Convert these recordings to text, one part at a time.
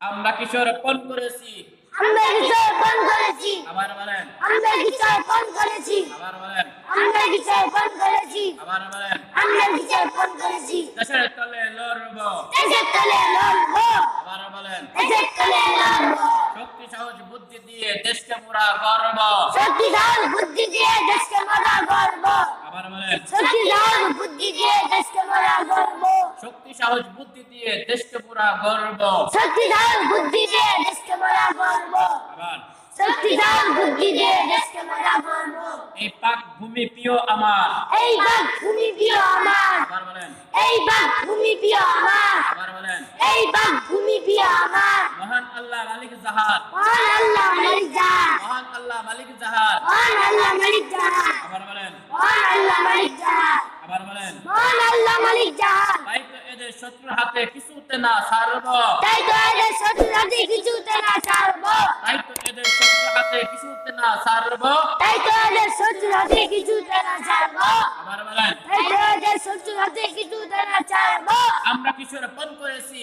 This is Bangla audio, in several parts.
আমরা কিশোর পণ করেছি। আমরা কিশোর পণ করেছি। আবার বলেন। আমরা কিশোর পণ করেছি। আবার বলেন। আমরা কিশোর পণ করেছি। আবার বলেন। আমরা কিশোর পণ করেছি। দেশের তলে লড়ব। দেশের তলে লড়ব। আবার বলেন। দেশের তলে লড়ব। শক্তি সাহস বুদ্ধি দিয়ে দেশকে মোরা গর্ব। শক্তি সাহস বুদ্ধি দিয়ে দেশকে মোরা গর্ব। আবার বলেন। শক্তি সাহস বুদ্ধি দিয়ে দেশকে মোরা গর্ব। শক্তি সাহস বুদ্ধি দিয়ে দেশকে মোরা গর্ব। শক্তি সাহস বুদ্ধি দিয়ে দেশকে মোরা গর্ব। আবার শক্তি সাহস বুদ্ধি দিয়ে দেশকে মোরা গর্ব। এই পাক ভূমি প্রিয় আমার। এই বাঘ ভূমি প্রিয় আমার। আবার বলেন। এই বাঘ ভূমি প্রিয় আমার। আবার বলেন। এই বাঘ ভূমি প্রিয় আমার। মহান আল্লাহ মালিক জাহান। মহান আল্লাহ মালিক জাহান। মহান আল্লাহ মালিক জাহান। মহান আল্লাহ মালিক জাহান। আবার বলেন। মহান আল্লাহ মালিক জাহান। আবার বলেন। মহান আল্লাহ মালিক জাহান। তাই তো এদের শত্রুর হাতে কিছুতে না ছাড়ব। তাই তো এদের শত্রুর হাতে কিছুতে না ছাড়ব। তাই তো এদের শত্রুর হাতে কিছুতে না ছাড়ব। তাই তো এদের শত্রুর হাতে কিছুতে না ছাড়ব। আবার বলেন। তাই তো এদের শত্রুর হাতে কিছুতে না ছাড়ব। আমরা কিশোর পণ করেছি।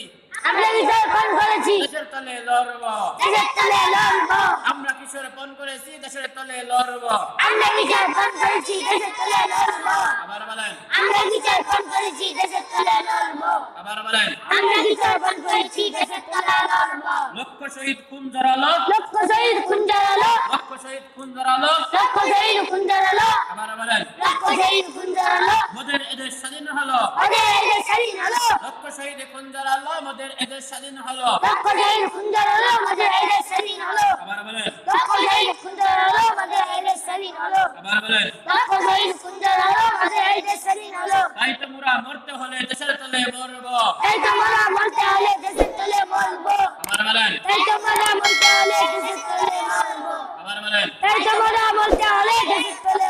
আমরা কিশোর পণ করেছি। দেশের তলে লড়ব। দেশের তলে লড়ব। আমরা কিশোর পণ করেছি দেশের তলে লড়ব। আমরা কিশোর পণ করেছি। দেশের তলে লড়ব। আবার বলেন। আমরা কিশোর পণ করেছি। দেশের তলে লড়ব। আবার বলেন। আমরা কিশোর পণ করেছি। দেশের তলে লড়ব। লক্ষ শহীদ খুন জড়ালো। লক্ষ শহীদ খুন জড়ালো। লক্ষ শহীদ খুন জড়ালো। লক্ষ শহীদ খুন জড়ালো। আবার বলেন। লক্ষ শহীদ খুন জড়ালো। মোদের এদের স্বাধীন হলো। ওদের এদের স্বাধীন হলো। লক্ষ শহীদ খুন জড়ালো মোদের এদের স্বাধীন হলো। লক্ষ শহীদ খুন জড়ালো। ওদের এদের স্বাধীন হলো। আবার বলেন। লক্ষ শহীদ খুন জড়ালো। ওদের এদের স্বাধীন হলো। আবার বলেন। লক্ষ শহীদ খুন জড়ালো। ওদের এদের স্বাধীন হলো। তাই তো মোরা মরতে হলে দেশের তলে মরব। তাই তো মোরা মরতে হলে দেশের তলে মরবো। আবার বলেন। তাই তো মোরা মরতে হলে দেশের তলে মরবো। আবার বলেন। তাই তো মোরা মরতে হলে দেশের তলে